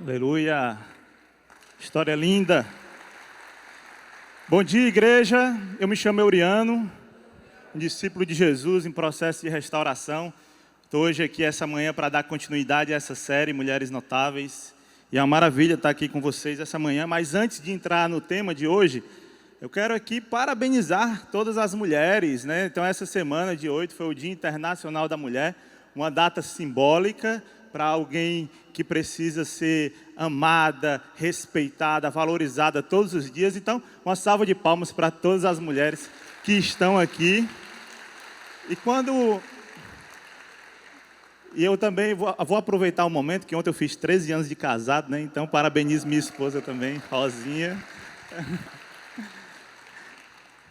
Aleluia! História linda! Bom dia, igreja! Eu me chamo Euriano, um discípulo de Jesus em processo de restauração. Estou hoje aqui essa manhã para dar continuidade a essa série Mulheres Notáveis. E é uma maravilha estar aqui com vocês essa manhã. Mas antes de entrar no tema de hoje, eu quero aqui parabenizar todas as mulheres, né? Então essa semana, dia 8, foi o Dia Internacional da Mulher, uma data simbólica para alguém que precisa ser amada, respeitada, valorizada todos os dias. Então, uma salva de palmas para todas as mulheres que estão aqui. E eu também vou aproveitar o momento que ontem eu fiz 13 anos de casado, né? Então, parabenizo minha esposa também, Rosinha.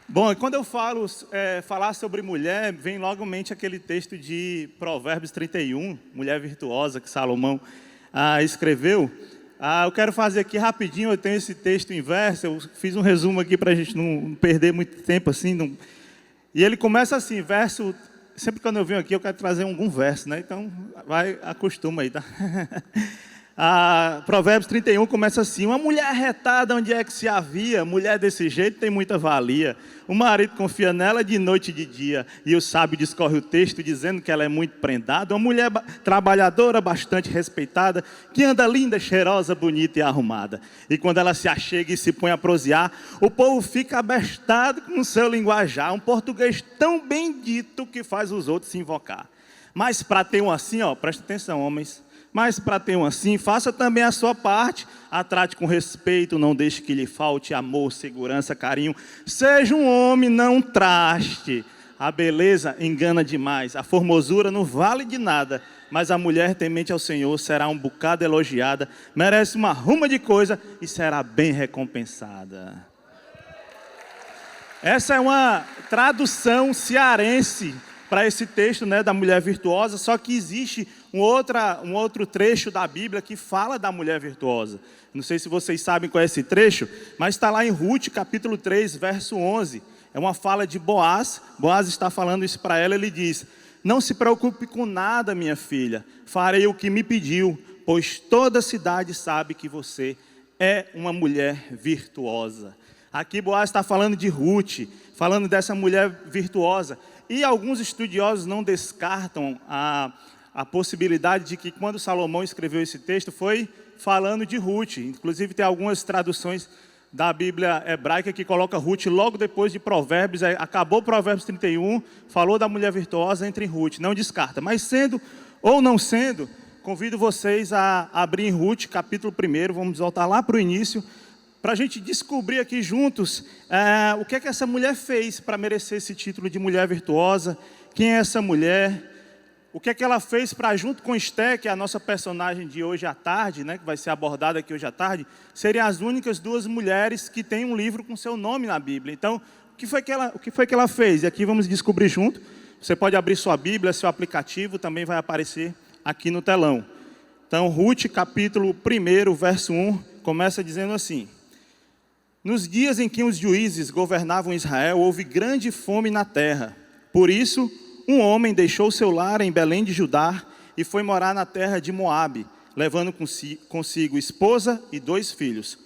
Bom, quando eu falar sobre mulher, vem logo em mente aquele texto de Provérbios 31, mulher virtuosa, que Salomão escreveu. Eu quero fazer aqui rapidinho, eu tenho esse texto em verso, eu fiz um resumo aqui para a gente não perder muito tempo assim. E ele começa assim, verso... Sempre quando eu venho aqui eu quero trazer algum verso, né? Então, acostuma aí, tá? Provérbios 31 começa assim: uma mulher arretada onde é que se havia, mulher desse jeito tem muita valia. O marido confia nela de noite e de dia, e o sábio discorre o texto dizendo que ela é muito prendada. Uma mulher trabalhadora, bastante respeitada, que anda linda, cheirosa, bonita e arrumada. E quando ela se achega e se põe a prosear, o povo fica abestado com o seu linguajar, um português tão bem dito que faz os outros se invocar. Mas para ter um assim, presta atenção, homens. Mas para ter um assim, faça também a sua parte, a trate com respeito, não deixe que lhe falte amor, segurança, carinho. Seja um homem, não um traste. A beleza engana demais, a formosura não vale de nada, mas a mulher temente ao Senhor será um bocado elogiada, merece uma ruma de coisa e será bem recompensada. Essa é uma tradução cearense para esse texto, né, da mulher virtuosa, só que existe um outro trecho da Bíblia que fala da mulher virtuosa. Não sei se vocês sabem qual é esse trecho, mas está lá em Ruth, capítulo 3, verso 11. É uma fala de Boaz. Boaz está falando isso para ela, ele diz: não se preocupe com nada, minha filha, farei o que me pediu, pois toda a cidade sabe que você é uma mulher virtuosa. Aqui Boaz está falando de Ruth, falando dessa mulher virtuosa. E alguns estudiosos não descartam a possibilidade de que quando Salomão escreveu esse texto foi falando de Ruth. Inclusive tem algumas traduções da Bíblia hebraica que coloca Ruth logo depois de Provérbios. Acabou Provérbios 31, falou da mulher virtuosa, entre Ruth. Não descarta. Mas sendo ou não sendo, convido vocês a abrir em Ruth, capítulo 1. Vamos voltar lá para o início, para a gente descobrir aqui juntos o que é que essa mulher fez para merecer esse título de mulher virtuosa. Quem é essa mulher? O que é que ela fez para, junto com Esté, que é a nossa personagem de hoje à tarde, né, que vai ser abordada aqui hoje à tarde, seriam as únicas duas mulheres que têm um livro com seu nome na Bíblia. Então, o que foi que ela fez? E aqui vamos descobrir junto. Você pode abrir sua Bíblia, seu aplicativo, também vai aparecer aqui no telão. Então, Ruth, capítulo 1, verso 1, começa dizendo assim: nos dias em que os juízes governavam Israel, houve grande fome na terra. Por isso, um homem deixou seu lar em Belém de Judá e foi morar na terra de Moabe, levando consigo esposa e 2 filhos.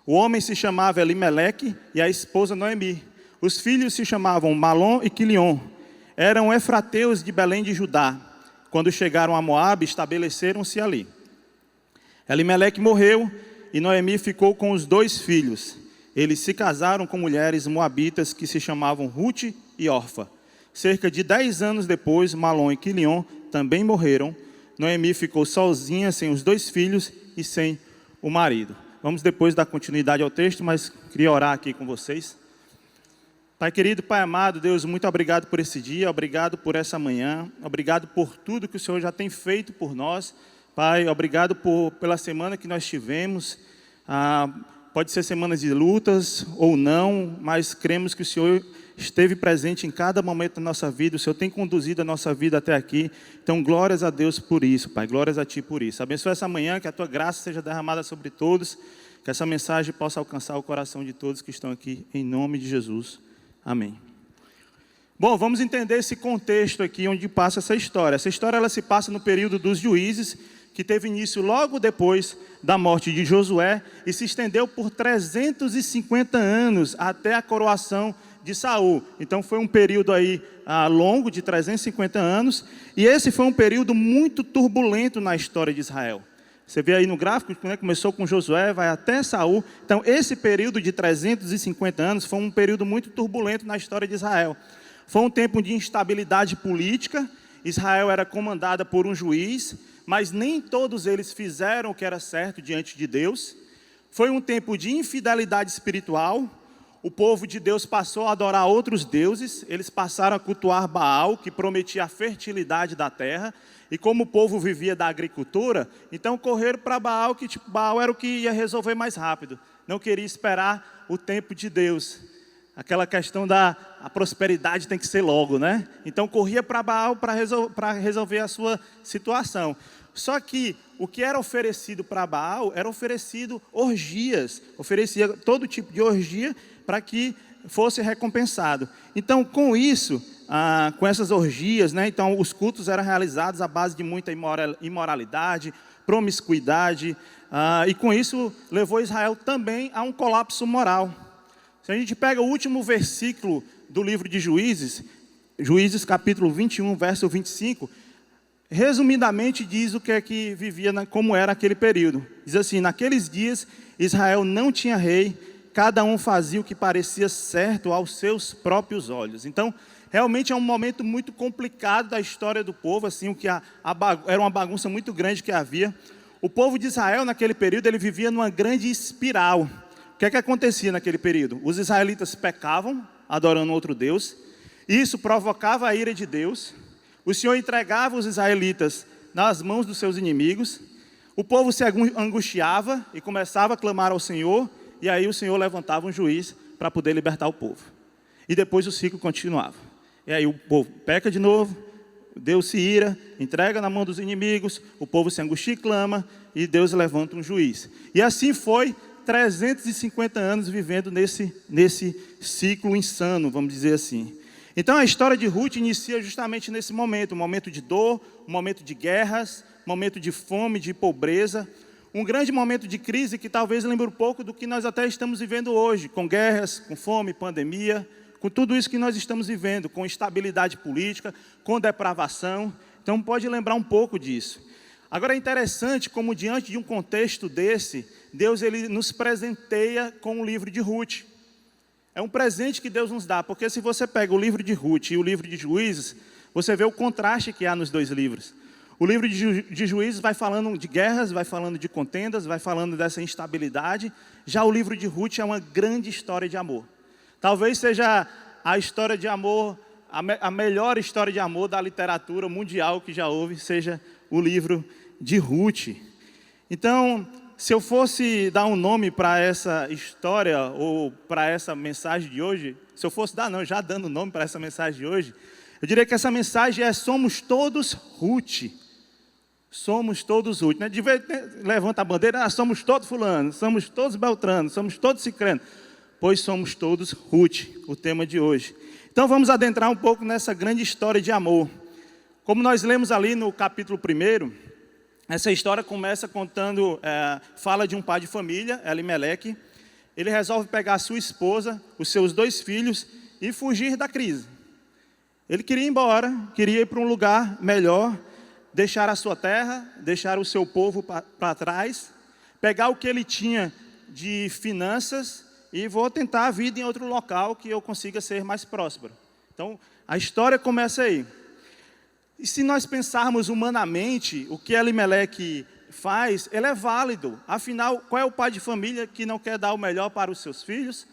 O homem se chamava Elimeleque e a esposa Noemi. Os filhos se chamavam Malom e Quilion. Eram efrateus de Belém de Judá. Quando chegaram a Moabe, estabeleceram-se ali. Elimeleque morreu e Noemi ficou com os 2 filhos. Eles se casaram com mulheres moabitas que se chamavam Ruth e Orfa. Cerca de 10 anos depois, Malom e Quilion também morreram. Noemi ficou sozinha, sem os 2 filhos e sem o marido. Vamos depois dar continuidade ao texto, mas queria orar aqui com vocês. Pai querido, Pai amado, Deus, muito obrigado por esse dia, obrigado por essa manhã, obrigado por tudo que o Senhor já tem feito por nós. Pai, obrigado pela semana que nós tivemos. Pode ser semanas de lutas ou não, mas cremos que o Senhor esteve presente em cada momento da nossa vida. O Senhor tem conduzido a nossa vida até aqui. Então, glórias a Deus por isso, Pai. Glórias a Ti por isso. Abençoa essa manhã, que a Tua graça seja derramada sobre todos. Que essa mensagem possa alcançar o coração de todos que estão aqui, em nome de Jesus. Amém. Bom, vamos entender esse contexto aqui onde passa essa história. Essa história ela se passa no período dos juízes, que teve início logo depois da morte de Josué e se estendeu por 350 anos até a coroação de Saul. Então foi um período aí longo de 350 anos, e esse foi um período muito turbulento na história de Israel. Você vê aí no gráfico, né, começou com Josué, vai até Saul. Então esse período de 350 anos foi um período muito turbulento na história de Israel. Foi um tempo de instabilidade política. Israel era comandada por um juiz, mas nem todos eles fizeram o que era certo diante de Deus. Foi um tempo de infidelidade espiritual. O povo de Deus passou a adorar outros deuses. Eles passaram a cultuar Baal, que prometia a fertilidade da terra. E como o povo vivia da agricultura, então correram para Baal, que Baal era o que ia resolver mais rápido. Não queria esperar o tempo de Deus. Aquela questão a prosperidade tem que ser logo, né? Então corria para Baal para resolver a sua situação. Só que o que era oferecido para Baal era oferecido orgias, oferecia todo tipo de orgia para que fosse recompensado. Então com isso, com essas orgias, né? Então os cultos eram realizados à base de muita imoralidade, promiscuidade, e com isso levou Israel também a um colapso moral. Se a gente pega o último versículo do livro de Juízes, Juízes capítulo 21, verso 25, resumidamente diz o que é que vivia, como era aquele período. Diz assim: naqueles dias Israel não tinha rei, cada um fazia o que parecia certo aos seus próprios olhos. Então, realmente é um momento muito complicado da história do povo, assim, o que era uma bagunça muito grande que havia. O povo de Israel, naquele período, ele vivia numa grande espiral. O que é que acontecia naquele período? Os israelitas pecavam, adorando outro Deus. Isso provocava a ira de Deus. O Senhor entregava os israelitas nas mãos dos seus inimigos. O povo se angustiava e começava a clamar ao Senhor. E aí o Senhor levantava um juiz para poder libertar o povo. E depois o ciclo continuava. E aí o povo peca de novo, Deus se ira, entrega na mão dos inimigos, o povo se angustia e clama, e Deus levanta um juiz. E assim foi 350 anos vivendo nesse ciclo insano, vamos dizer assim. Então a história de Ruth inicia justamente nesse momento, um momento de dor, um momento de guerras, um momento de fome, de pobreza, um grande momento de crise que talvez lembre um pouco do que nós até estamos vivendo hoje, com guerras, com fome, pandemia, com tudo isso que nós estamos vivendo, com instabilidade política, com depravação. Então pode lembrar um pouco disso. Agora é interessante como diante de um contexto desse, Deus ele nos presenteia com o livro de Ruth. É um presente que Deus nos dá, porque se você pega o livro de Ruth e o livro de Juízes, você vê o contraste que há nos dois livros. O livro de Juízes vai falando de guerras, vai falando de contendas, vai falando dessa instabilidade. Já o livro de Ruth é uma grande história de amor. Talvez seja a história de amor, a melhor história de amor da literatura mundial que já houve, seja o livro de Ruth. Então, se eu fosse dar um nome para essa história ou para essa mensagem de hoje, se eu fosse dar, não, já dando nome para essa mensagem de hoje, eu diria que essa mensagem é: somos todos Ruth. Somos todos Ruth. Né? Levanta a bandeira: somos todos fulano, somos todos Beltrano, somos todos Cicrano. Pois somos todos Ruth, o tema de hoje. Então vamos adentrar um pouco nessa grande história de amor. Como nós lemos ali no capítulo 1, essa história começa contando, fala de um pai de família, Elimeleque. Ele resolve pegar a sua esposa, os seus 2 filhos e fugir da crise. Ele queria ir embora, queria ir para um lugar melhor, deixar a sua terra, deixar o seu povo para trás, pegar o que ele tinha de finanças e vou tentar a vida em outro local que eu consiga ser mais próspero. Então, a história começa aí. E se nós pensarmos humanamente, o que Elimeleque faz, ele é válido. Afinal, qual é o pai de família que não quer dar o melhor para os seus filhos?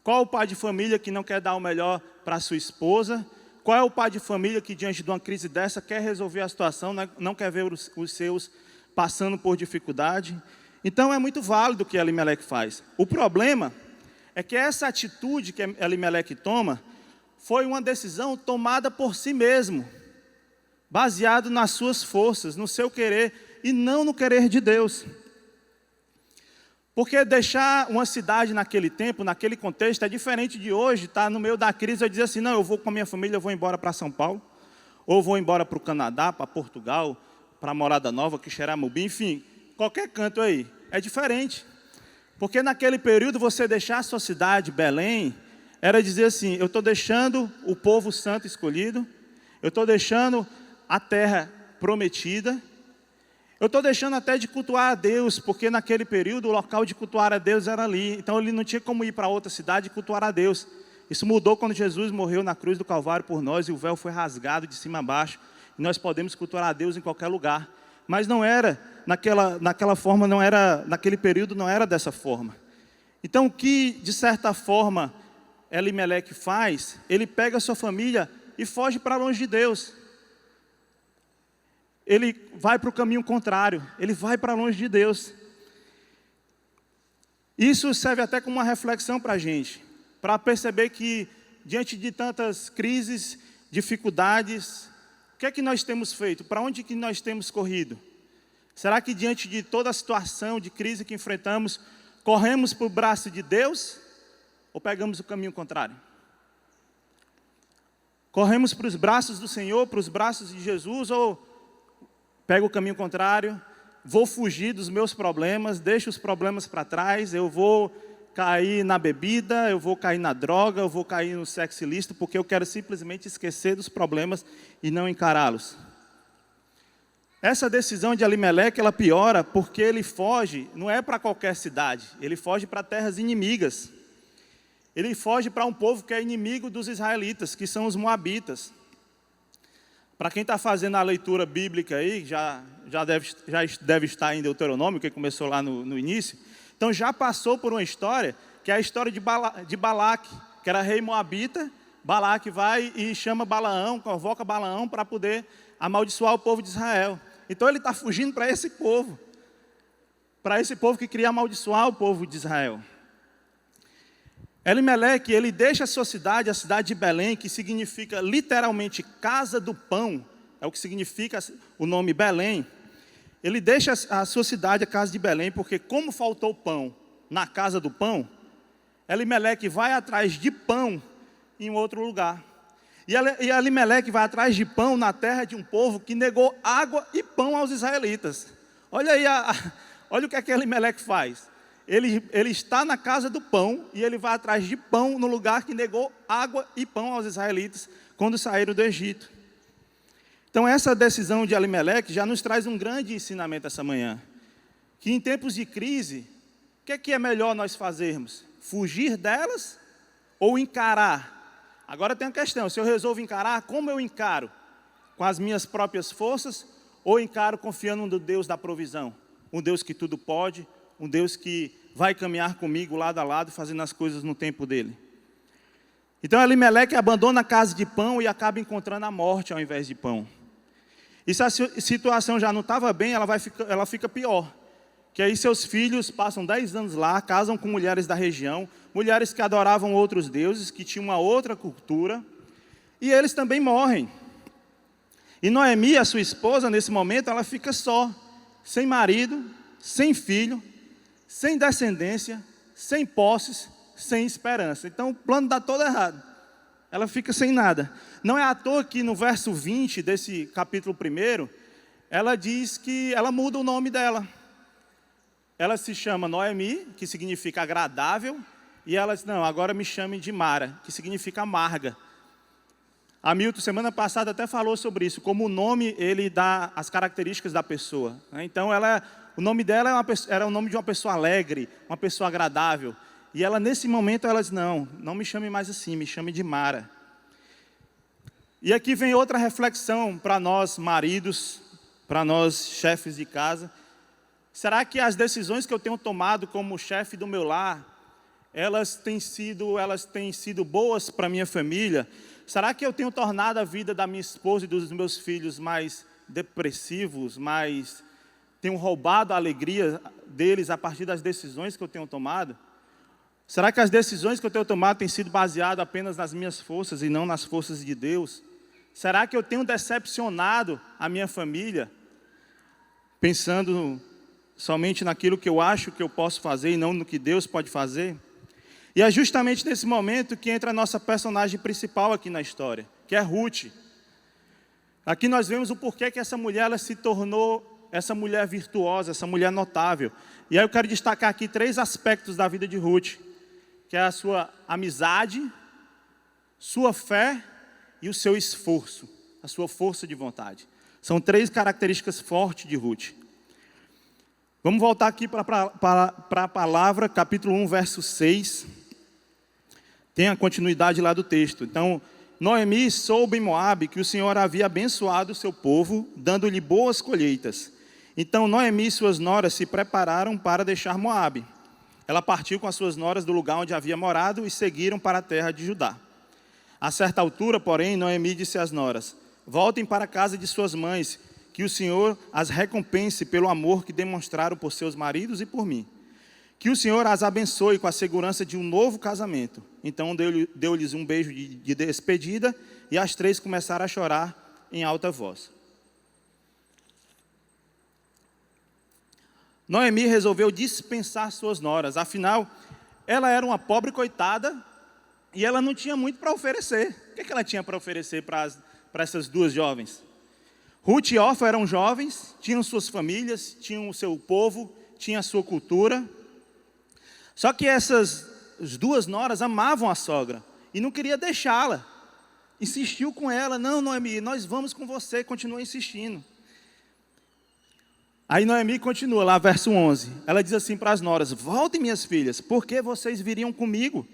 Qual é o pai de família que não quer dar o melhor para a sua esposa? Qual é o pai de família que diante de uma crise dessa quer resolver a situação, não quer ver os seus passando por dificuldade? Então é muito válido o que Elimeleque faz. O problema é que essa atitude que Elimeleque toma foi uma decisão tomada por si mesmo, baseado nas suas forças, no seu querer e não no querer de Deus. Porque deixar uma cidade naquele tempo, naquele contexto, é diferente de hoje, tá no meio da crise, eu dizer assim: não, eu vou com a minha família, eu vou embora para São Paulo, ou vou embora para o Canadá, para Portugal, para Morada Nova, Quixeramobim, enfim, qualquer canto aí, é diferente. Porque naquele período você deixar a sua cidade, Belém, era dizer assim, eu estou deixando o povo santo escolhido, eu estou deixando a terra prometida, eu estou deixando até de cultuar a Deus, porque naquele período o local de cultuar a Deus era ali. Então ele não tinha como ir para outra cidade e cultuar a Deus. Isso mudou quando Jesus morreu na cruz do Calvário por nós e o véu foi rasgado de cima a baixo. E nós podemos cultuar a Deus em qualquer lugar. Mas não era, naquela forma, não era, naquele período não era dessa forma. Então o que, de certa forma, Elimeleque faz, ele pega a sua família e foge para longe de Deus. Ele vai para o caminho contrário, ele vai para longe de Deus. Isso serve até como uma reflexão para a gente, para perceber que diante de tantas crises, dificuldades, o que é que nós temos feito? Para onde que nós temos corrido? Será que diante de toda a situação de crise que enfrentamos, corremos para o braço de Deus ou pegamos o caminho contrário? Corremos para os braços do Senhor, para os braços de Jesus ou pego o caminho contrário, vou fugir dos meus problemas, deixo os problemas para trás, eu vou cair na bebida, eu vou cair na droga, eu vou cair no sexo ilícito, porque eu quero simplesmente esquecer dos problemas e não encará-los. Essa decisão de Elimeleque, ela piora porque ele foge, não é para qualquer cidade, ele foge para terras inimigas. Ele foge para um povo que é inimigo dos israelitas, que são os moabitas. Para quem está fazendo a leitura bíblica aí, já deve estar em Deuteronômio, que começou lá no início. Então já passou por uma história, que é a história de Balaque, que era rei moabita. Balaque vai e chama Balaão, convoca Balaão para poder amaldiçoar o povo de Israel. Então ele está fugindo para esse povo que queria amaldiçoar o povo de Israel. Elimeleque, ele deixa a sua cidade, a cidade de Belém, que significa literalmente casa do pão, é o que significa o nome Belém. Ele deixa a sua cidade, a casa de Belém, porque como faltou pão na casa do pão, Elimeleque vai atrás de pão em outro lugar. E Elimeleque vai atrás de pão na terra de um povo que negou água e pão aos israelitas. Olha aí, olha o que é que Elimeleque faz. Ele está na casa do pão e ele vai atrás de pão no lugar que negou água e pão aos israelitas quando saíram do Egito. Então essa decisão de Elimeleque já nos traz um grande ensinamento essa manhã. Que em tempos de crise, o que é melhor nós fazermos? Fugir delas ou encarar? Agora tem uma questão, se eu resolvo encarar, como eu encaro? Com as minhas próprias forças ou encaro confiando no Deus da provisão? Um Deus que tudo pode, um Deus que vai caminhar comigo lado a lado, fazendo as coisas no tempo dele. Então Elimeleque abandona a casa de pão e acaba encontrando a morte ao invés de pão. E se a situação já não estava bem, ela fica pior. Que aí seus filhos passam 10 anos lá, casam com mulheres da região, mulheres que adoravam outros deuses, que tinham uma outra cultura, e eles também morrem. E Noemi, a sua esposa, nesse momento, ela fica só, sem marido, sem filho, sem descendência, sem posses, sem esperança. Então o plano dá todo errado. Ela fica sem nada. Não é à toa que no verso 20 desse capítulo 1, ela diz que ela muda o nome dela. Ela se chama Noemi, que significa agradável, e ela diz, não, agora me chame de Mara, que significa amarga. Hamilton, semana passada, até falou sobre isso, como o nome, ele dá as características da pessoa. Então, o nome dela era o nome de uma pessoa alegre, uma pessoa agradável. E ela, nesse momento, ela diz, não me chame mais assim, me chame de Mara. E aqui vem outra reflexão para nós maridos, para nós chefes de casa. Será que as decisões que eu tenho tomado como chefe do meu lar, elas têm sido boas para a minha família? Será que eu tenho tornado a vida da minha esposa e dos meus filhos mais depressivos, tenho roubado a alegria deles a partir das decisões que eu tenho tomado? Será que as decisões que eu tenho tomado têm sido baseadas apenas nas minhas forças e não nas forças de Deus? Será que eu tenho decepcionado a minha família, pensando somente naquilo que eu acho que eu posso fazer e não no que Deus pode fazer? E é justamente nesse momento que entra a nossa personagem principal aqui na história, que é Ruth. Aqui nós vemos o porquê que essa mulher ela se tornou essa mulher virtuosa, essa mulher notável. E aí eu quero destacar aqui 3 aspectos da vida de Ruth, que é a sua amizade, sua fé e o seu esforço, a sua força de vontade. São 3 características fortes de Ruth. Vamos voltar aqui para a palavra, capítulo 1, verso 6. Tem a continuidade lá do texto. Então, Noemi soube em Moabe que o Senhor havia abençoado o seu povo, dando-lhe boas colheitas. Então, Noemi e suas noras se prepararam para deixar Moabe. Ela partiu com as suas noras do lugar onde havia morado e seguiram para a terra de Judá. A certa altura, porém, Noemi disse às noras: voltem para a casa de suas mães, que o Senhor as recompense pelo amor que demonstraram por seus maridos e por mim. Que o Senhor as abençoe com a segurança de um novo casamento. Então deu-lhes um beijo de despedida e as 3 começaram a chorar em alta voz. Noemi resolveu dispensar suas noras, afinal, ela era uma pobre coitada e ela não tinha muito para oferecer. O que ela tinha para oferecer para essas 2 jovens? Ruth e Orfa eram jovens, tinham suas famílias, tinham o seu povo, tinham a sua cultura. Só que essas 2 noras amavam a sogra e não queria deixá-la. Insistiu com ela: não, Noemi, nós vamos com você, continua insistindo. Aí Noemi continua lá, verso 11. Ela diz assim para as noras: voltem, minhas filhas, por que vocês viriam comigo?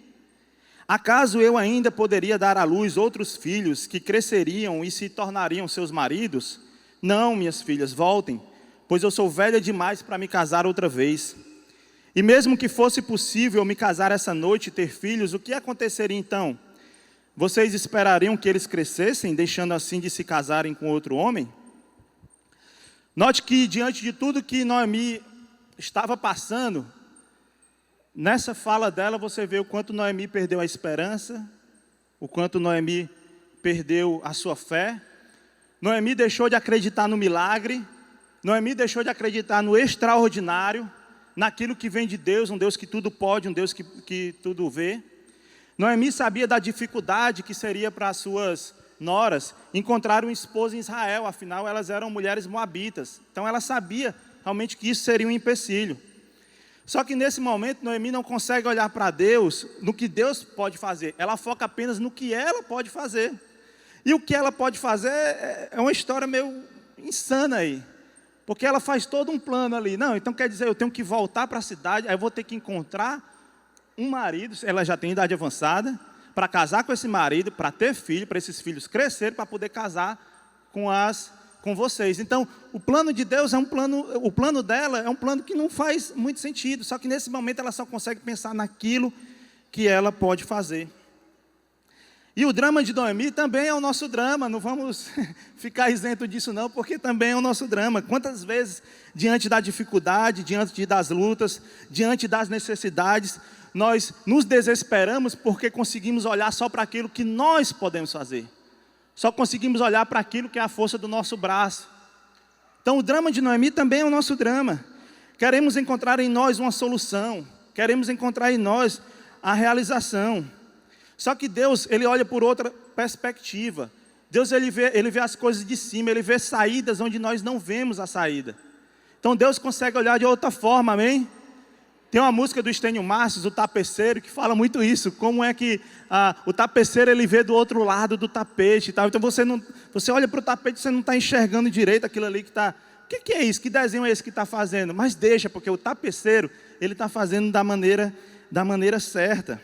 Acaso eu ainda poderia dar à luz outros filhos que cresceriam e se tornariam seus maridos? Não, minhas filhas, voltem, pois eu sou velha demais para me casar outra vez. E mesmo que fosse possível me casar essa noite e ter filhos, o que aconteceria então? Vocês esperariam que eles crescessem, deixando assim de se casarem com outro homem? Note que diante de tudo que Noemi estava passando, nessa fala dela você vê o quanto Noemi perdeu a esperança, o quanto Noemi perdeu a sua fé. Noemi deixou de acreditar no milagre, Noemi deixou de acreditar no extraordinário, naquilo que vem de Deus, um Deus que tudo pode, um Deus que tudo vê. Noemi sabia da dificuldade que seria para as suas noras encontrar um esposo em Israel, afinal elas eram mulheres moabitas. Então ela sabia realmente que isso seria um empecilho. Só que nesse momento Noemi não consegue olhar para Deus, no que Deus pode fazer. Ela foca apenas no que ela pode fazer. E o que ela pode fazer é uma história meio insana aí. Porque ela faz todo um plano ali. Não, então quer dizer, eu tenho que voltar para a cidade, aí eu vou ter que encontrar um marido, ela já tem idade avançada, para casar com esse marido, para ter filho, para esses filhos crescerem, para poder casar com vocês. Então, o plano de Deus é um plano, o plano dela é um plano que não faz muito sentido, só que nesse momento ela só consegue pensar naquilo que ela pode fazer. E o drama de Noemi também é o nosso drama, não vamos ficar isento disso não, porque também é o nosso drama. Quantas vezes, diante da dificuldade, diante das lutas, diante das necessidades, nós nos desesperamos porque conseguimos olhar só para aquilo que nós podemos fazer. Só conseguimos olhar para aquilo que é a força do nosso braço. Então o drama de Noemi também é o nosso drama. Queremos encontrar em nós uma solução, queremos encontrar em nós a realização. Só que Deus, Ele olha por outra perspectiva. Deus, Ele vê as coisas de cima, Ele vê saídas onde nós não vemos a saída. Então Deus consegue olhar de outra forma, amém? Tem uma música do Estênio Marcios, o Tapeceiro, que fala muito isso. Como é que o tapeceiro, ele vê do outro lado do tapete e tal. Então você olha para o tapete e você não está enxergando direito aquilo ali que está... O que é isso? Que desenho é esse que está fazendo? Mas deixa, porque o tapeceiro, ele está fazendo da maneira certa.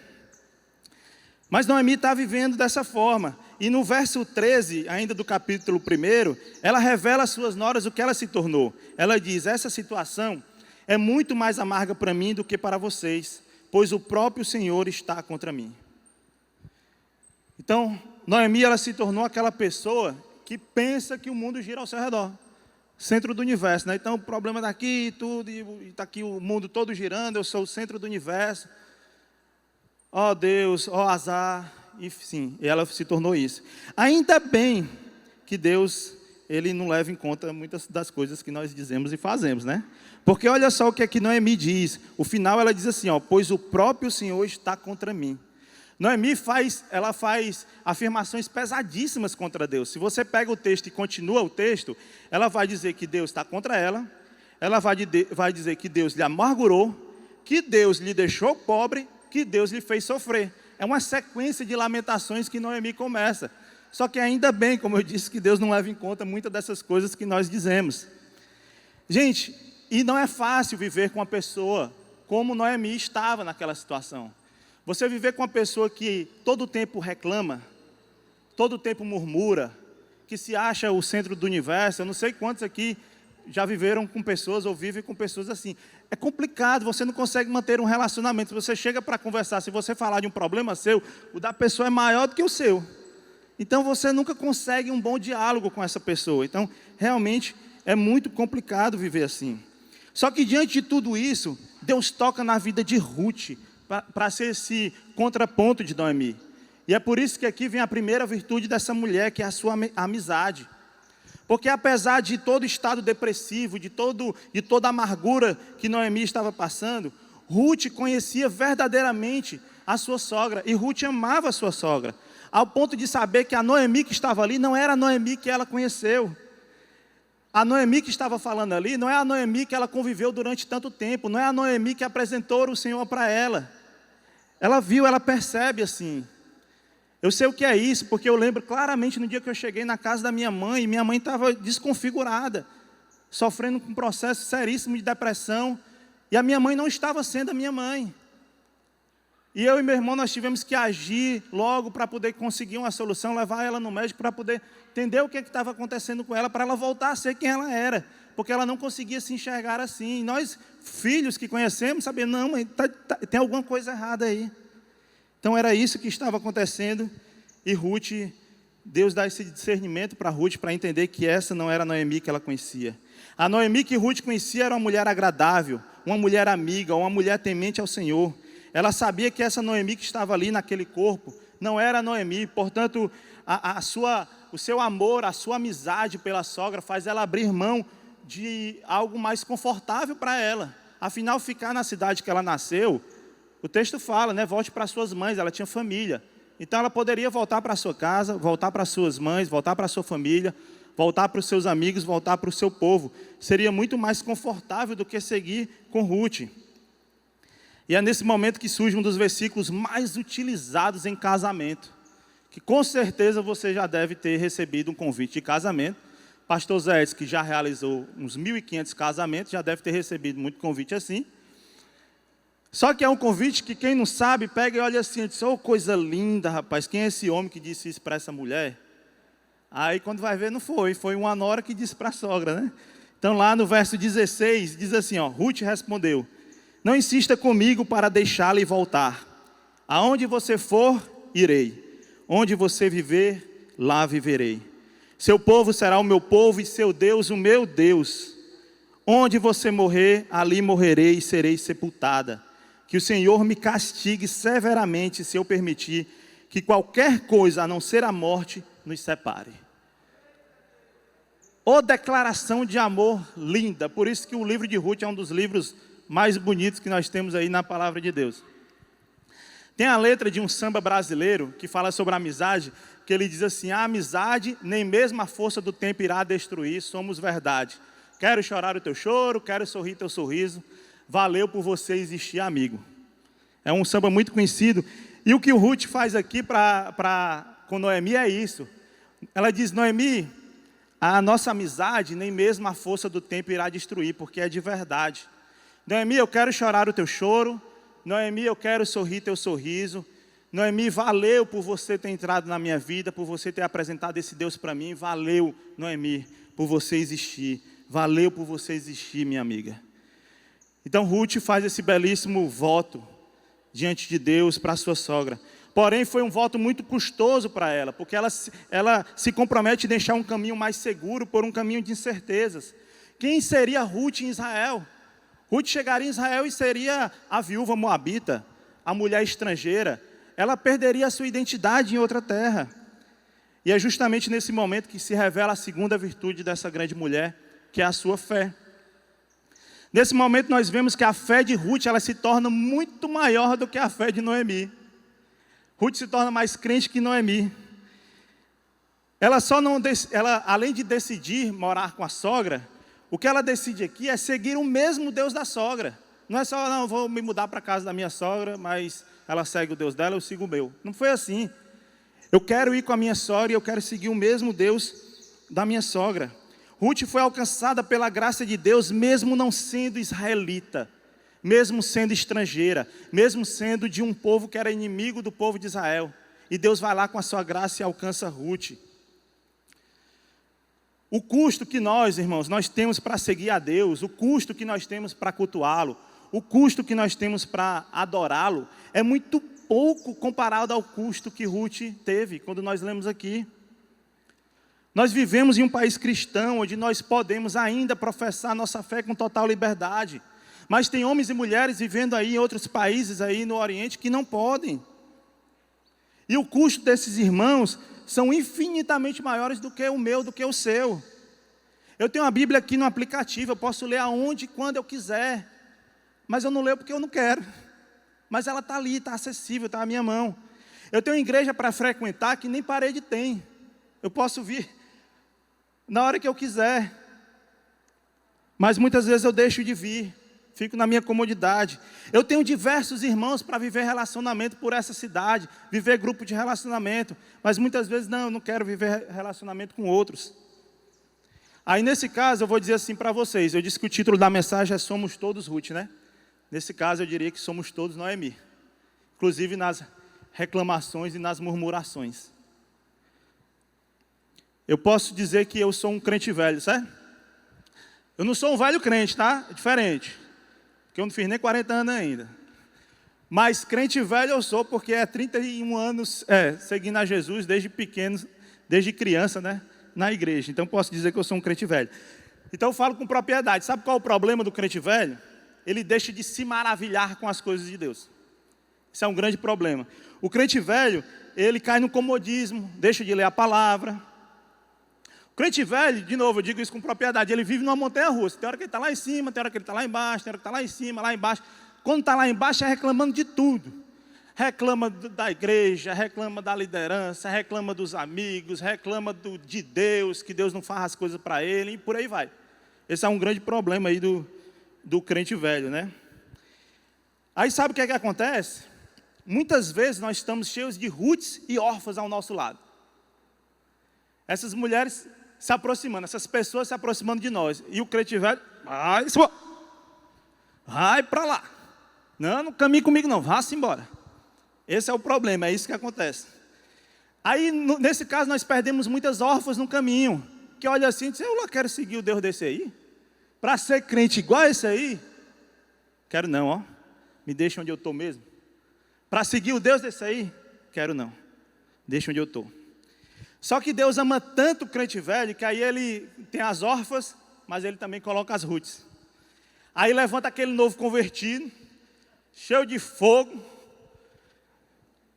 Mas Noemi está vivendo dessa forma. E no verso 13, ainda do capítulo 1, ela revela às suas noras o que ela se tornou. Ela diz: essa situação é muito mais amarga para mim do que para vocês, pois o próprio Senhor está contra mim. Então, Noemi, ela se tornou aquela pessoa que pensa que o mundo gira ao seu redor. Centro do universo, né? Então o problema daqui, tudo, e está aqui o mundo todo girando, eu sou o centro do universo. Ó Deus, ó azar, e sim, ela se tornou isso. Ainda bem que Deus, Ele não leva em conta muitas das coisas que nós dizemos e fazemos, né? Porque olha só o que aqui Noemi diz, o final ela diz assim, ó, pois o próprio Senhor está contra mim. Noemi ela faz afirmações pesadíssimas contra Deus. Se você pega o texto e continua o texto, ela vai dizer que Deus está contra ela vai dizer que Deus lhe amargurou, que Deus lhe deixou pobre, que Deus lhe fez sofrer. É uma sequência de lamentações que Noemi começa. Só que ainda bem, como eu disse, que Deus não leva em conta muitas dessas coisas que nós dizemos. Gente, e não é fácil viver com uma pessoa como Noemi estava naquela situação. Você viver com uma pessoa que todo o tempo reclama, todo o tempo murmura, que se acha o centro do universo. Eu não sei quantos aqui já viveram com pessoas ou vivem com pessoas assim. É complicado, você não consegue manter um relacionamento. Se você chega para conversar, se você falar de um problema seu, o da pessoa é maior do que o seu. Então você nunca consegue um bom diálogo com essa pessoa. Então, realmente, é muito complicado viver assim. Só que diante de tudo isso, Deus toca na vida de Ruth, para ser esse contraponto de Noemi. E é por isso que aqui vem a primeira virtude dessa mulher, que é a sua amizade. Porque apesar de todo o estado depressivo, de toda a amargura que Noemi estava passando, Ruth conhecia verdadeiramente a sua sogra, e Ruth amava a sua sogra, ao ponto de saber que a Noemi que estava ali não era a Noemi que ela conheceu. A Noemi que estava falando ali não é a Noemi que ela conviveu durante tanto tempo, não é a Noemi que apresentou o Senhor para ela. Ela viu, ela percebe assim. Eu sei o que é isso, porque eu lembro claramente no dia que eu cheguei na casa da minha mãe, e minha mãe estava desconfigurada, sofrendo com um processo seríssimo de depressão, e a minha mãe não estava sendo a minha mãe. E eu e meu irmão, nós tivemos que agir logo para poder conseguir uma solução, levar ela no médico para poder entender o que estava acontecendo com ela, para ela voltar a ser quem ela era, porque ela não conseguia se enxergar assim. E nós, filhos que conhecemos, sabemos, não, mãe, tem alguma coisa errada aí. Então era isso que estava acontecendo, e Ruth, Deus dá esse discernimento para Ruth, para entender que essa não era a Noemi que ela conhecia. A Noemi que Ruth conhecia era uma mulher agradável, uma mulher amiga, uma mulher temente ao Senhor. Ela sabia que essa Noemi que estava ali naquele corpo não era a Noemi, portanto, o seu amor, a sua amizade pela sogra faz ela abrir mão de algo mais confortável para ela. Afinal, ficar na cidade que ela nasceu, o texto fala, né, volte para suas mães, ela tinha família. Então ela poderia voltar para a sua casa, voltar para suas mães, voltar para a sua família, voltar para os seus amigos, voltar para o seu povo. Seria muito mais confortável do que seguir com Ruth. E é nesse momento que surge um dos versículos mais utilizados em casamento, que com certeza você já deve ter recebido um convite de casamento. Pastor Zé Edson, que já realizou uns 1.500 casamentos, já deve ter recebido muito convite assim. Só que é um convite que quem não sabe, pega e olha assim, e diz, oh, coisa linda, rapaz, quem é esse homem que disse isso para essa mulher? Aí quando vai ver, não foi uma nora que disse para a sogra, né? Então lá no verso 16, diz assim, ó, Ruth respondeu, não insista comigo para deixá-la e voltar. Aonde você for, irei. Onde você viver, lá viverei. Seu povo será o meu povo e seu Deus o meu Deus. Onde você morrer, ali morrerei e serei sepultada. Que o Senhor me castigue severamente se eu permitir que qualquer coisa, a não ser a morte, nos separe. Ô declaração de amor linda. Por isso que o livro de Ruth é um dos livros mais bonitos que nós temos aí na palavra de Deus. Tem a letra de um samba brasileiro que fala sobre a amizade, que ele diz assim, a amizade nem mesmo a força do tempo irá destruir, somos verdade. Quero chorar o teu choro, quero sorrir teu sorriso, valeu por você existir, amigo. É um samba muito conhecido. E o que o Ruth faz aqui com Noemi é isso. Ela diz, Noemi, a nossa amizade nem mesmo a força do tempo irá destruir, porque é de verdade. Noemi, eu quero chorar o teu choro. Noemi, eu quero sorrir teu sorriso. Noemi, valeu por você ter entrado na minha vida, por você ter apresentado esse Deus para mim. Valeu, Noemi, por você existir. Valeu por você existir, minha amiga. Então Ruth faz esse belíssimo voto diante de Deus para a sua sogra. Porém, foi um voto muito custoso para ela, porque ela se compromete em deixar um caminho mais seguro por um caminho de incertezas. Quem seria Ruth em Israel? Ruth chegaria em Israel e seria a viúva moabita, a mulher estrangeira. Ela perderia a sua identidade em outra terra. E é justamente nesse momento que se revela a segunda virtude dessa grande mulher, que é a sua fé. Nesse momento nós vemos que a fé de Ruth, ela se torna muito maior do que a fé de Noemi. Ruth se torna mais crente que Noemi. Ela além de decidir morar com a sogra, o que ela decide aqui é seguir o mesmo Deus da sogra. Não é só, não, vou me mudar para a casa da minha sogra, mas ela segue o Deus dela, eu sigo o meu. Não foi assim. Eu quero ir com a minha sogra e eu quero seguir o mesmo Deus da minha sogra. Ruth foi alcançada pela graça de Deus, mesmo não sendo israelita, mesmo sendo estrangeira, mesmo sendo de um povo que era inimigo do povo de Israel. E Deus vai lá com a sua graça e alcança Ruth. O custo que nós, irmãos, nós temos para seguir a Deus, o custo que nós temos para cultuá-lo, o custo que nós temos para adorá-lo, é muito pouco comparado ao custo que Ruth teve, quando nós lemos aqui. Nós vivemos em um país cristão, onde nós podemos ainda professar nossa fé com total liberdade. Mas tem homens e mulheres vivendo aí em outros países, aí no Oriente, que não podem. E o custo desses irmãos são infinitamente maiores do que o meu, do que o seu. Eu tenho a Bíblia aqui no aplicativo, eu posso ler aonde e quando eu quiser. Mas eu não leio porque eu não quero. Mas ela está ali, está acessível, está na minha mão. Eu tenho uma igreja para frequentar que nem parede tem. Eu posso vir na hora que eu quiser. Mas muitas vezes eu deixo de vir. Fico na minha comodidade. Eu tenho diversos irmãos para viver relacionamento por essa cidade, viver grupo de relacionamento, mas muitas vezes não, eu não quero viver relacionamento com outros. Aí nesse caso eu vou dizer assim para vocês, eu disse que o título da mensagem é Somos Todos Ruth, né? Nesse caso eu diria que somos todos Noemi, inclusive nas reclamações e nas murmurações. Eu posso dizer que eu sou um crente velho, certo? Eu não sou um velho crente, tá? É diferente. Porque eu não fiz nem 40 anos ainda. Mas crente velho eu sou, porque é 31 anos seguindo a Jesus desde pequeno, desde criança, né? Na igreja. Então posso dizer que eu sou um crente velho. Então eu falo com propriedade. Sabe qual é o problema do crente velho? Ele deixa de se maravilhar com as coisas de Deus. Isso é um grande problema. O crente velho, ele cai no comodismo, deixa de ler a palavra. O crente velho, de novo, eu digo isso com propriedade, ele vive numa montanha-russa. Tem hora que ele está lá em cima, tem hora que ele está lá embaixo, tem hora que está lá em cima, lá embaixo. Quando está lá embaixo, é reclamando de tudo. Reclama da igreja, reclama da liderança, reclama dos amigos, reclama de Deus, que Deus não faz as coisas para ele, e por aí vai. Esse é um grande problema aí do crente velho, né? Aí sabe o que é que acontece? Muitas vezes nós estamos cheios de Ruths e órfãs ao nosso lado. Essas mulheres se aproximando, essas pessoas se aproximando de nós. E o crente velho, vai para lá. Não caminhe comigo não, vá-se embora. Esse é o problema, é isso que acontece. Aí, nesse caso, nós perdemos muitas órfãs no caminho. Que olha assim e diz, eu não quero seguir o Deus desse aí. Para ser crente igual a esse aí, quero não, ó. Me deixa onde eu estou mesmo. Para seguir o Deus desse aí, quero não. Deixa onde eu estou. Só que Deus ama tanto o crente velho, que aí ele tem as órfãs, mas ele também coloca as Ruths. Aí levanta aquele novo convertido, cheio de fogo,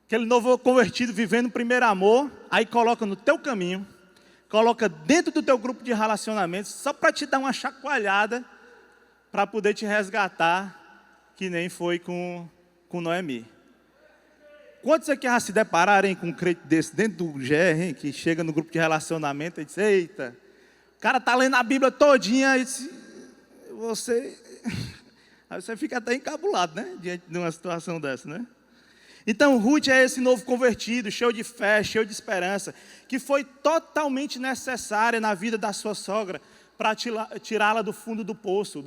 aquele novo convertido vivendo o primeiro amor, aí coloca no teu caminho, coloca dentro do teu grupo de relacionamentos, só para te dar uma chacoalhada, para poder te resgatar, que nem foi com Noemi. Quantos aqui já se depararam com um crente desse dentro do GR, hein, que chega no grupo de relacionamento e diz, eita, o cara está lendo a Bíblia todinha, e diz, aí você fica até encabulado, né, diante de uma situação dessa, né? Então Ruth é esse novo convertido, cheio de fé, cheio de esperança, que foi totalmente necessária na vida da sua sogra, para tirá-la do fundo do poço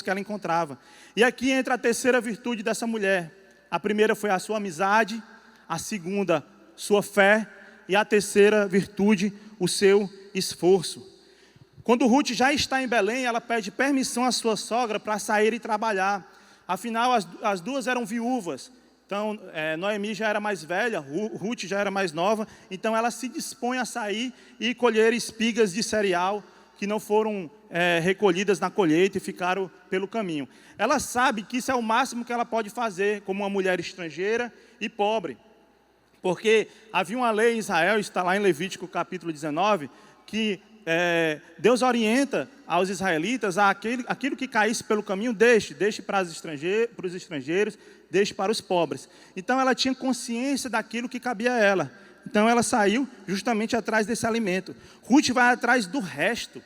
que ela encontrava. E aqui entra a terceira virtude dessa mulher. A primeira foi a sua amizade, a segunda, sua fé, e a terceira virtude, o seu esforço. Quando Ruth já está em Belém, ela pede permissão à sua sogra para sair e trabalhar. Afinal, as duas eram viúvas. Então, Noemi já era mais velha, Ruth já era mais nova. Então, ela se dispõe a sair e colher espigas de cereal que não foram recolhidas na colheita e ficaram pelo caminho. Ela sabe que isso é o máximo que ela pode fazer como uma mulher estrangeira e pobre. Porque havia uma lei em Israel, está lá em Levítico capítulo 19, que Deus orienta aos israelitas aquilo que caísse pelo caminho, deixe para os estrangeiros, deixe para os pobres. Então ela tinha consciência daquilo que cabia a ela. Então ela saiu justamente atrás desse alimento. Ruth vai atrás do resto.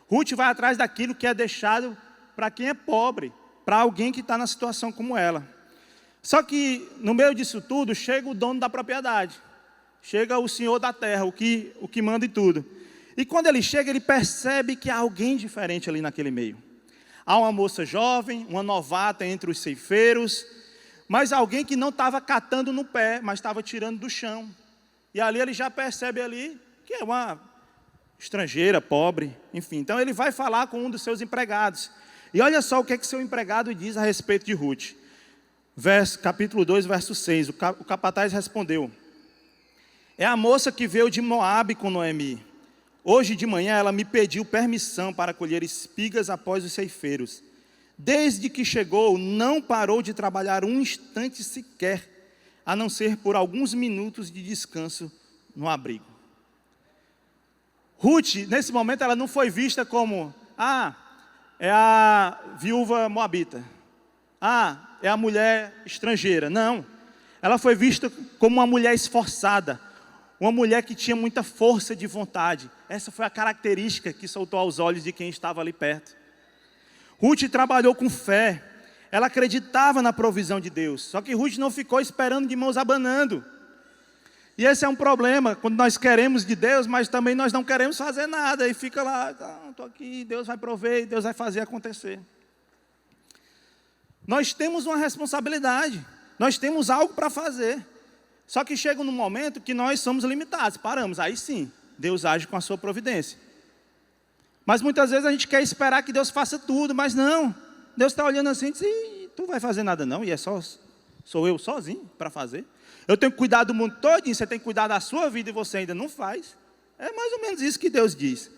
Ruth vai atrás daquilo que é deixado para quem é pobre, para alguém que está na situação como ela. Só que no meio disso tudo chega o dono da propriedade. Chega o senhor da terra, o que manda em tudo. E quando ele chega, ele percebe que há alguém diferente ali naquele meio. Há uma moça jovem, uma novata entre os ceifeiros, mas alguém que não estava catando no pé, mas estava tirando do chão. E ali ele já percebe ali que é uma estrangeira, pobre, enfim. Então ele vai falar com um dos seus empregados. E olha só o que seu empregado diz a respeito de Ruth. Capítulo 2, verso 6. O capataz respondeu: é a moça que veio de Moabe com Noemi. Hoje de manhã ela me pediu permissão para colher espigas após os ceifeiros. Desde que chegou, não parou de trabalhar um instante sequer, a não ser por alguns minutos de descanso no abrigo. Ruth, nesse momento, ela não foi vista como, é a viúva moabita. É a mulher estrangeira. Não. Ela foi vista como uma mulher esforçada, uma mulher que tinha muita força de vontade. Essa foi a característica que saltou aos olhos de quem estava ali perto. Ruth trabalhou com fé. Ela acreditava na provisão de Deus. Só que Ruth não ficou esperando de mãos abanando. E esse é um problema, quando nós queremos de Deus, mas também nós não queremos fazer nada. E fica lá, estou aqui, Deus vai prover, Deus vai fazer acontecer. Nós temos uma responsabilidade. Nós temos algo para fazer. Só que chega num momento que nós somos limitados, paramos. Aí sim, Deus age com a sua providência. Mas muitas vezes a gente quer esperar que Deus faça tudo, mas não. Deus está olhando assim e diz, tu não vai fazer nada não, e sou eu sozinho para fazer. Eu tenho que cuidar do mundo todinho, você tem que cuidar da sua vida e você ainda não faz. É mais ou menos isso que Deus diz.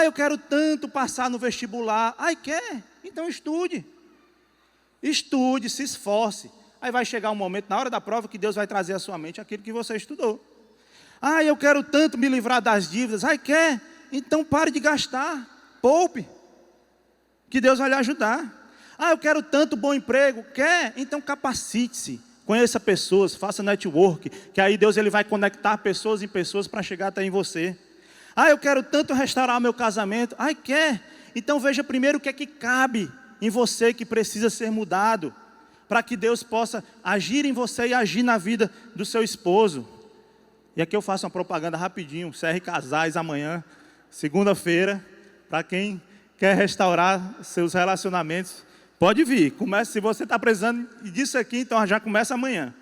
Eu quero tanto passar no vestibular. Quer? Então estude. Estude, se esforce. Aí vai chegar um momento, na hora da prova, que Deus vai trazer à sua mente aquilo que você estudou. Eu quero tanto me livrar das dívidas. Quer? Então pare de gastar. Poupe. Que Deus vai lhe ajudar. Eu quero tanto bom emprego. Quer? Então capacite-se. Conheça pessoas, faça network. Que aí Deus ele vai conectar pessoas em pessoas para chegar até em você. Eu quero tanto restaurar meu casamento. Quer? Então veja primeiro o que é que cabe em você que precisa ser mudado. Para que Deus possa agir em você e agir na vida do seu esposo. E aqui eu faço uma propaganda rapidinho. CR Casais amanhã, segunda-feira, para quem quer restaurar seus relacionamentos, pode vir. Comece, se você está precisando disso aqui, então já começa amanhã.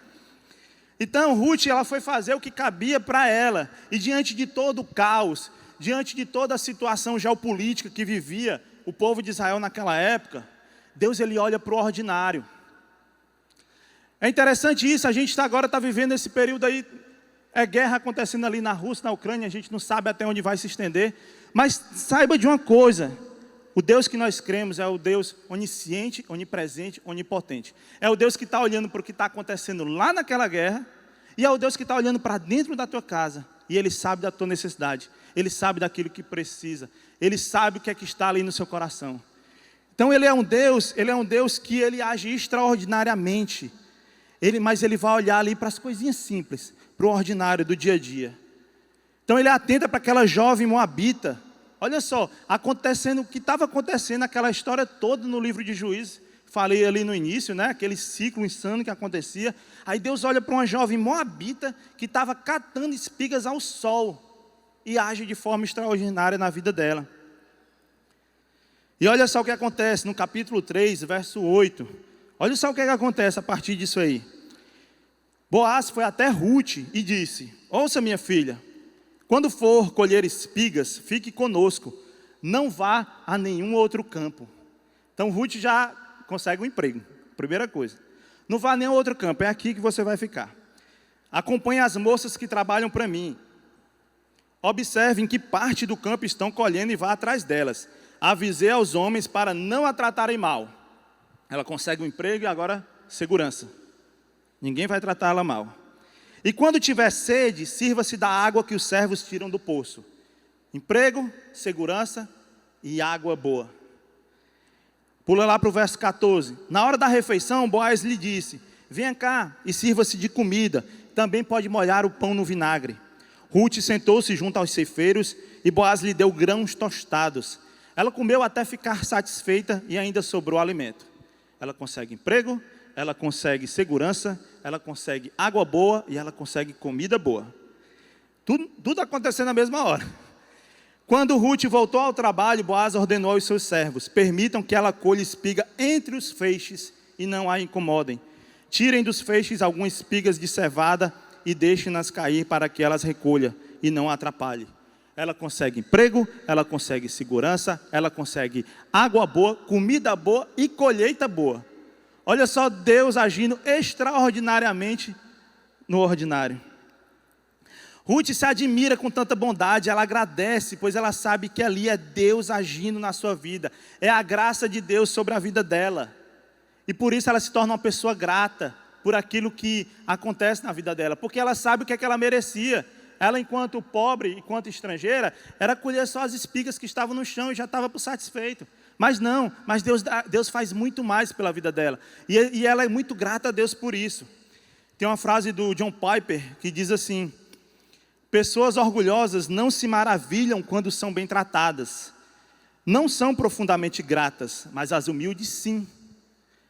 Então Ruth, ela foi fazer o que cabia para ela. E diante de todo o caos, diante de toda a situação geopolítica que vivia o povo de Israel naquela época, Deus ele olha para o ordinário. É interessante isso, a gente agora está vivendo esse período aí, guerra acontecendo ali na Rússia, na Ucrânia, a gente não sabe até onde vai se estender, mas saiba de uma coisa, o Deus que nós cremos é o Deus onisciente, onipresente, onipotente. É o Deus que está olhando para o que está acontecendo lá naquela guerra, e é o Deus que está olhando para dentro da tua casa, e Ele sabe da tua necessidade, Ele sabe daquilo que precisa, Ele sabe o que é que está ali no seu coração. Então Ele é um Deus que Ele age extraordinariamente, mas Ele vai olhar ali para as coisinhas simples, para o ordinário do dia a dia. Então Ele atenta para aquela jovem moabita. Olha só, o que estava acontecendo, aquela história toda no livro de Juízes. Falei ali no início, né? Aquele ciclo insano que acontecia. Aí Deus olha para uma jovem moabita que estava catando espigas ao sol e age de forma extraordinária na vida dela. E olha só o que acontece no capítulo 3, verso 8. Olha só o que acontece a partir disso aí. Boaz foi até Ruth e disse: ouça minha filha, quando for colher espigas, fique conosco, não vá a nenhum outro campo. Então Ruth já consegue um emprego, primeira coisa. Não vá a nenhum outro campo, é aqui que você vai ficar. Acompanhe as moças que trabalham para mim. Observe em que parte do campo estão colhendo e vá atrás delas. Avisei aos homens para não a tratarem mal. Ela consegue um emprego e agora segurança. Ninguém vai tratá-la mal. E quando tiver sede, sirva-se da água que os servos tiram do poço. Emprego, segurança e água boa. Pula lá para o verso 14. Na hora da refeição, Boaz lhe disse: venha cá e sirva-se de comida, também pode molhar o pão no vinagre. Ruth sentou-se junto aos ceifeiros e Boaz lhe deu grãos tostados. Ela comeu até ficar satisfeita e ainda sobrou alimento. Ela consegue emprego, ela consegue segurança, ela consegue água boa e ela consegue comida boa. Tudo acontecendo na mesma hora. Quando Ruth voltou ao trabalho, Boaz ordenou aos seus servos: permitam que ela colhe espiga entre os feixes e não a incomodem. Tirem dos feixes algumas espigas de cevada e deixem-nas cair para que elas recolham e não a atrapalhem. Ela consegue emprego, ela consegue segurança, ela consegue água boa, comida boa e colheita boa. Olha só Deus agindo extraordinariamente no ordinário. Ruth se admira com tanta bondade, ela agradece, pois ela sabe que ali é Deus agindo na sua vida. É a graça de Deus sobre a vida dela. E por isso ela se torna uma pessoa grata por aquilo que acontece na vida dela, porque ela sabe o que é que ela merecia. Ela, enquanto pobre, enquanto estrangeira, era colher só as espigas que estavam no chão e já estava por satisfeito. Mas não, mas Deus faz muito mais pela vida dela. E ela é muito grata a Deus por isso. Tem uma frase do John Piper que diz assim: pessoas orgulhosas não se maravilham quando são bem tratadas. Não são profundamente gratas, mas as humildes sim.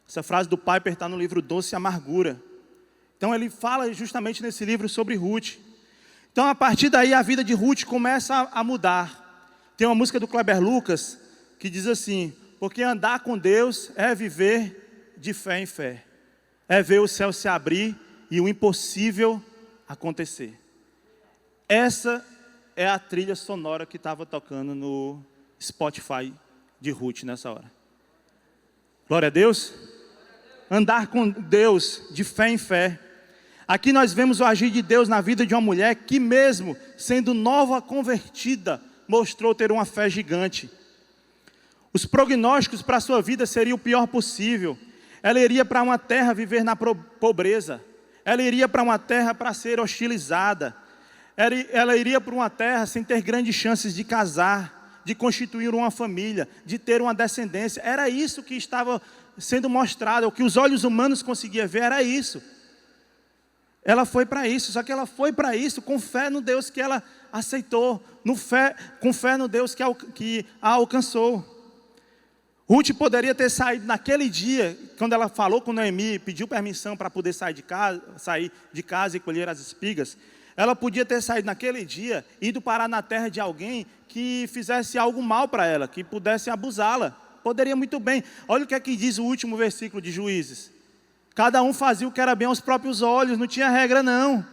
Essa frase do Piper está no livro Doce e Amargura. Então ele fala justamente nesse livro sobre Ruth. Então a partir daí a vida de Ruth começa a mudar. Tem uma música do Kleber Lucas que diz assim: porque andar com Deus é viver de fé em fé. É ver o céu se abrir e o impossível acontecer. Essa é a trilha sonora que estava tocando no Spotify de Ruth nessa hora. Glória a Deus. Andar com Deus de fé em fé. Aqui nós vemos o agir de Deus na vida de uma mulher que, mesmo sendo nova convertida, mostrou ter uma fé gigante. Os prognósticos para a sua vida seriam o pior possível. Ela iria para uma terra viver na pobreza. Ela iria para uma terra para ser hostilizada. Ela iria para uma terra sem ter grandes chances de casar, de constituir uma família, de ter uma descendência. Era isso que estava sendo mostrado, o que os olhos humanos conseguiam ver era isso. Ela foi para isso, só que ela foi para isso com fé no Deus que ela aceitou, com fé no Deus que a alcançou. Ruth poderia ter saído naquele dia, quando ela falou com Noemi, pediu permissão para poder sair de casa e colher as espigas. Ela podia ter saído naquele dia, ido parar na terra de alguém que fizesse algo mal para ela, que pudesse abusá-la. Poderia muito bem. Olha o que é que diz o último versículo de Juízes. Cada um fazia o que era bem aos próprios olhos, não tinha regra não.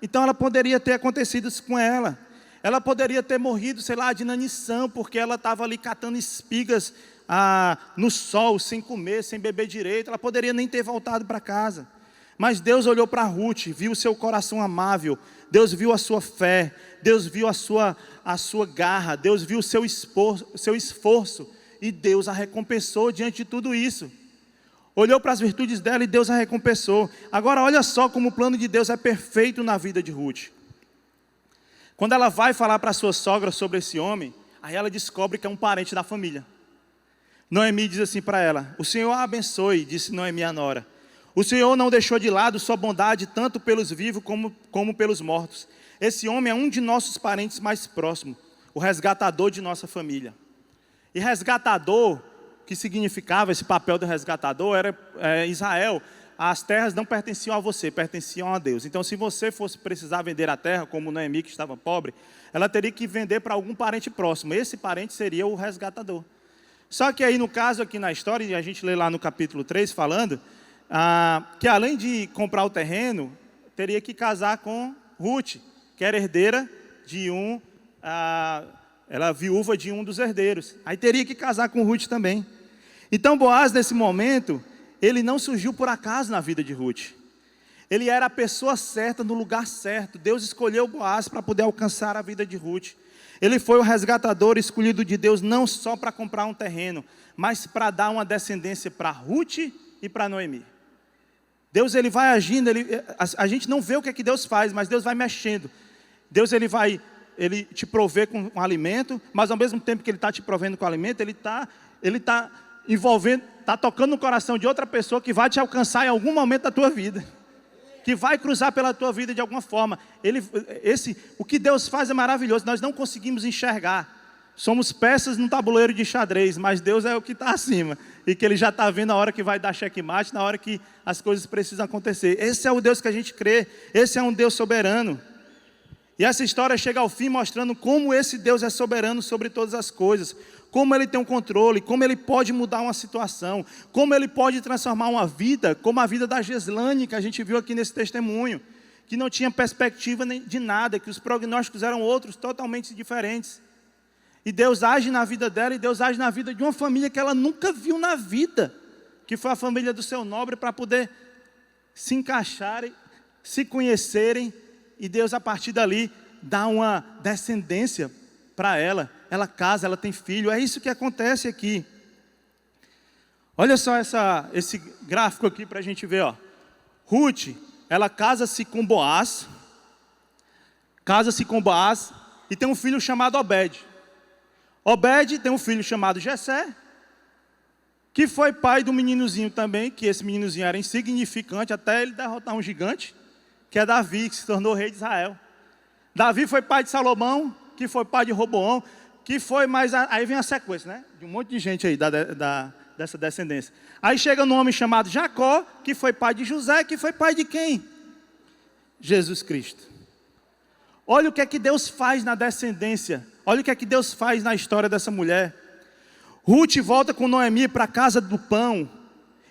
Então ela poderia ter acontecido isso com ela. Ela poderia ter morrido, sei lá, de inanição, porque ela estava ali catando espigas no sol, sem comer, sem beber direito. Ela poderia nem ter voltado para casa. Mas Deus olhou para Ruth, viu o seu coração amável, Deus viu a sua fé, Deus viu a sua garra, Deus viu o seu esforço, e Deus a recompensou diante de tudo isso. Olhou para as virtudes dela e Deus a recompensou. Agora olha só como o plano de Deus é perfeito na vida de Ruth. Quando ela vai falar para a sua sogra sobre esse homem, aí ela descobre que é um parente da família. Noemi diz assim para ela: o Senhor a abençoe, disse Noemi à nora. O Senhor não deixou de lado sua bondade tanto pelos vivos como pelos mortos. Esse homem é um de nossos parentes mais próximos, o resgatador de nossa família. E resgatador, que significava esse papel do resgatador, era Israel. As terras não pertenciam a você, pertenciam a Deus. Então se você fosse precisar vender a terra, como Noemi que estava pobre, ela teria que vender para algum parente próximo. Esse parente seria o resgatador. Só que aí no caso aqui na história, e a gente lê lá no capítulo 3 falando, que além de comprar o terreno, teria que casar com Ruth, que era herdeira de ela é viúva de um dos herdeiros. Aí teria que casar com Ruth também. Então Boaz, nesse momento, ele não surgiu por acaso na vida de Ruth. Ele era a pessoa certa, no lugar certo. Deus escolheu Boaz para poder alcançar a vida de Ruth. Ele foi o resgatador escolhido de Deus, não só para comprar um terreno, mas para dar uma descendência para Ruth e para Noemi. Deus ele vai agindo, a gente não vê o que é que Deus faz, mas Deus vai mexendo. Deus ele vai ele te provê com um alimento, mas ao mesmo tempo que ele está te provendo com alimento, ele está envolvendo, está tocando no coração de outra pessoa que vai te alcançar em algum momento da tua vida, que vai cruzar pela tua vida de alguma forma. O que Deus faz é maravilhoso, nós não conseguimos enxergar. Somos peças num tabuleiro de xadrez, mas Deus é o que está acima. E que Ele já está vendo a hora que vai dar checkmate, na hora que as coisas precisam acontecer. Esse é o Deus que a gente crê, esse é um Deus soberano. E essa história chega ao fim mostrando como esse Deus é soberano sobre todas as coisas. Como Ele tem um controle, como Ele pode mudar uma situação, como Ele pode transformar uma vida, como a vida da Geslane, que a gente viu aqui nesse testemunho, que não tinha perspectiva de nada, que os prognósticos eram outros, totalmente diferentes. E Deus age na vida dela, e Deus age na vida de uma família que ela nunca viu na vida, que foi a família do seu nobre, para poder se encaixarem, se conhecerem, e Deus a partir dali dá uma descendência para ela. Ela casa, ela tem filho, é isso que acontece aqui. Olha só esse gráfico aqui para a gente ver, ó. Ruth, ela casa-se com Boaz, e tem um filho chamado Obed. Obed tem um filho chamado Jessé, que foi pai do meninozinho também, que esse meninozinho era insignificante, até ele derrotar um gigante, que é Davi, que se tornou rei de Israel. Davi foi pai de Salomão, que foi pai de Roboão, que foi mais... Aí vem a sequência, né? De um monte de gente aí, dessa descendência. Aí chega um homem chamado Jacó, que foi pai de José, que foi pai de quem? Jesus Cristo. Olha o que é que Deus faz na descendência. Olha o que é que Deus faz na história dessa mulher. Ruth volta com Noemi para a casa do pão,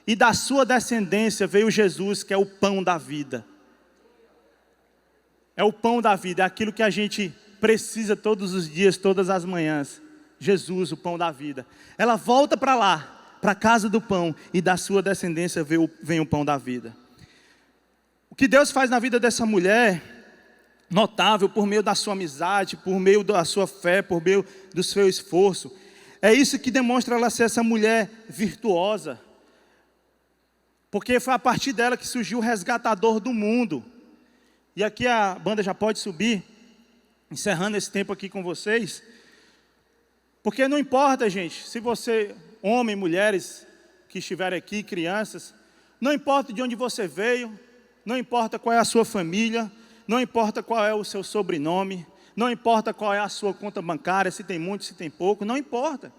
e da sua descendência veio Jesus, que é o pão da vida. É o pão da vida, é aquilo que a gente precisa todos os dias, todas as manhãs. Jesus, o pão da vida. Ela volta para lá, para a casa do pão, e da sua descendência vem o pão da vida. O que Deus faz na vida dessa mulher, notável, por meio da sua amizade, por meio da sua fé, por meio do seu esforço, é isso que demonstra ela ser essa mulher virtuosa. Porque foi a partir dela que surgiu o resgatador do mundo. E aqui a banda já pode subir, encerrando esse tempo aqui com vocês. Porque não importa, gente, se você, homem, mulheres que estiverem aqui, crianças, não importa de onde você veio, não importa qual é a sua família, não importa qual é o seu sobrenome, não importa qual é a sua conta bancária, se tem muito, se tem pouco, não importa.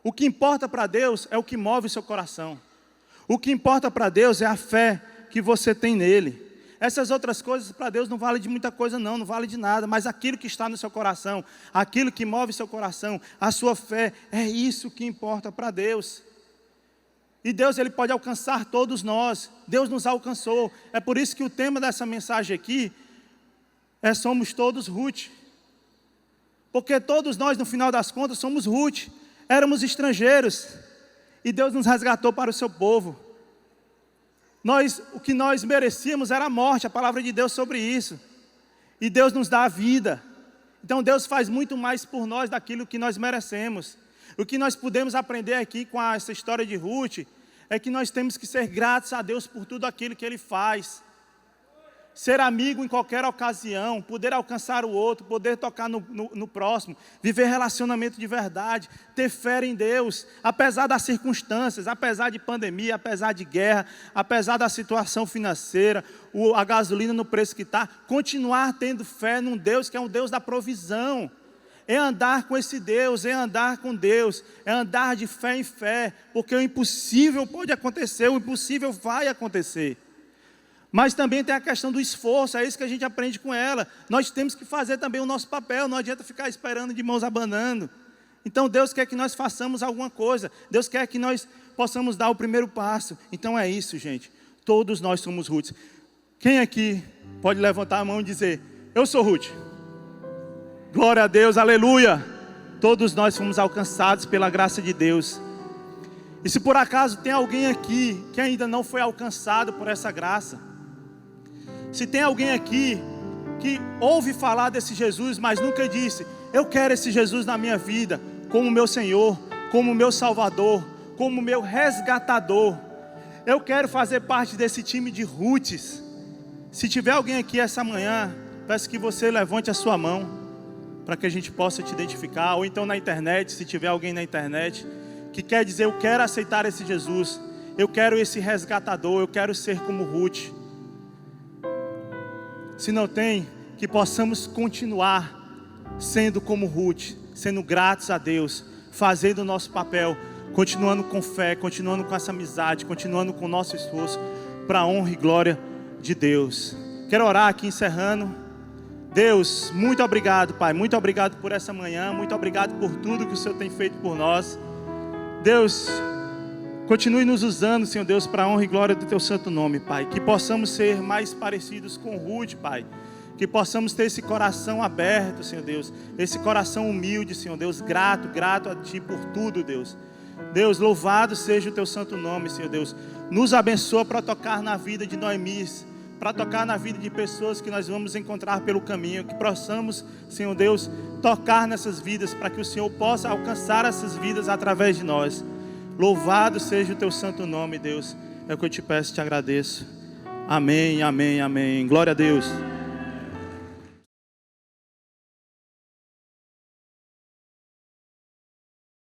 O que importa para Deus é o que move o seu coração. O que importa para Deus é a fé que você tem nele. Essas outras coisas para Deus não valem de muita coisa não vale de nada, mas aquilo que está no seu coração, aquilo que move seu coração, a sua fé, é isso que importa para Deus. E Deus, Ele pode alcançar todos nós, Deus nos alcançou. É por isso que o tema dessa mensagem aqui somos todos Ruth. Porque todos nós, no final das contas, somos Ruth. Éramos estrangeiros. E Deus nos resgatou para o seu povo. O que nós merecíamos era a morte, a palavra de Deus sobre isso. E Deus nos dá a vida. Então Deus faz muito mais por nós daquilo que nós merecemos. O que nós podemos aprender aqui com essa história de Ruth é que nós temos que ser gratos a Deus por tudo aquilo que Ele faz. Ser amigo em qualquer ocasião, poder alcançar o outro, poder tocar no próximo, viver relacionamento de verdade, ter fé em Deus, apesar das circunstâncias, apesar de pandemia, apesar de guerra, apesar da situação financeira, a gasolina no preço que está, continuar tendo fé num Deus que é um Deus da provisão. É andar com esse Deus, é andar com Deus, é andar de fé em fé, porque o impossível pode acontecer, o impossível vai acontecer. Mas também tem a questão do esforço, é isso que a gente aprende com ela. Nós temos que fazer também o nosso papel, não adianta ficar esperando de mãos abanando. Então Deus quer que nós façamos alguma coisa, Deus quer que nós possamos dar o primeiro passo. Então é isso, gente, todos nós somos Ruth. Quem aqui pode levantar a mão e dizer, eu sou Ruth? Glória a Deus, aleluia! Todos nós fomos alcançados pela graça de Deus. E se por acaso tem alguém aqui que ainda não foi alcançado por essa graça, se tem alguém aqui que ouve falar desse Jesus, mas nunca disse, eu quero esse Jesus na minha vida, como meu Senhor, como meu Salvador, como meu resgatador, eu quero fazer parte desse time de Ruths. Se tiver alguém aqui essa manhã, peço que você levante a sua mão. para que a gente possa te identificar, ou então na internet, se tiver alguém na internet que quer dizer, eu quero aceitar esse Jesus, eu quero esse resgatador, eu quero ser como Ruth. Se não tem, que possamos continuar sendo como Ruth, sendo gratos a Deus, fazendo o nosso papel, continuando com fé, continuando com essa amizade, continuando com o nosso esforço, para a honra e glória de Deus. Quero orar aqui encerrando. Deus, muito obrigado, Pai, muito obrigado por essa manhã, muito obrigado por tudo que o Senhor tem feito por nós. Deus, continue nos usando, Senhor Deus, para a honra e glória do Teu santo nome, Pai. Que possamos ser mais parecidos com Ruth, Pai. Que possamos ter esse coração aberto, Senhor Deus. Esse coração humilde, Senhor Deus, grato a Ti por tudo, Deus. Deus, louvado seja o Teu santo nome, Senhor Deus. Nos abençoa para tocar na vida de Noemi, para tocar na vida de pessoas que nós vamos encontrar pelo caminho. Que possamos, Senhor Deus, tocar nessas vidas, para que o Senhor possa alcançar essas vidas através de nós. Louvado seja o Teu santo nome, Deus. É o que eu te peço e te agradeço. Amém, amém, amém. Glória a Deus.